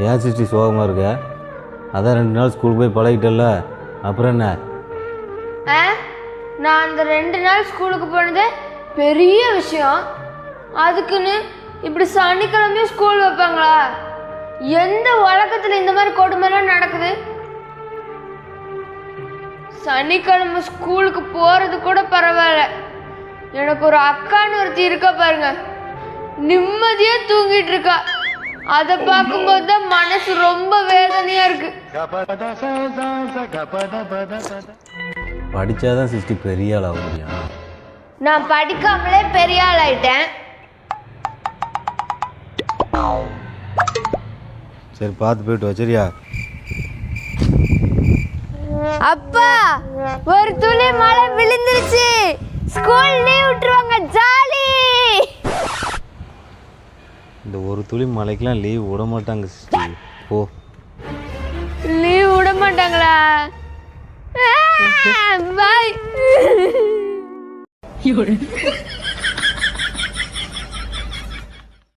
ஏன் சிஸ்டி சோகமாக இருக்க? அதான் 2 நாள் ஸ்கூலுக்கு போய் பழகிட்டல, அப்புறம் என்ன? நான் அந்த 2 நாள் ஸ்கூலுக்கு போனது பெரிய விஷயம். அதுக்குன்னு இப்படி சனிக்கிழமையும் ஸ்கூல் வைப்பாங்களா? எந்த உலகத்தில் இந்த மாதிரி கொடுமைலாம் நடக்குது? சனிக்கிழமை ஸ்கூலுக்கு போகிறது கூட பரவாயில்ல. எனக்கு ஒரு அக்கான்னு ஒருத்தி இருக்கா பாருங்க, நிம்மதியாக தூங்கிட்டு இருக்கா. அதை பார்க்கும்போது தான் மனசு ரொம்ப வேதனையாக இருக்கு. படித்தாதான் சிஸ்டி பெரிய ஆள் ஆக முடியும். நான் படிக்காமலே பெரிய ஆள் ஆயிட்டேன். சரி, பார்த்து போயிட்டு வா, சரியா? அப்பா, ஒரு துளி மழை விழுந்துருச்சு, ஸ்கூல் லீவ் விட்டுருவாங்க, ஜாலி. இந்த ஒரு துளி மழைக்கெல்லாம் லீவ் விட மாட்டாங்க சிஸ்டி. போ. லீவ் விட மாட்டாங்களா? பாய்.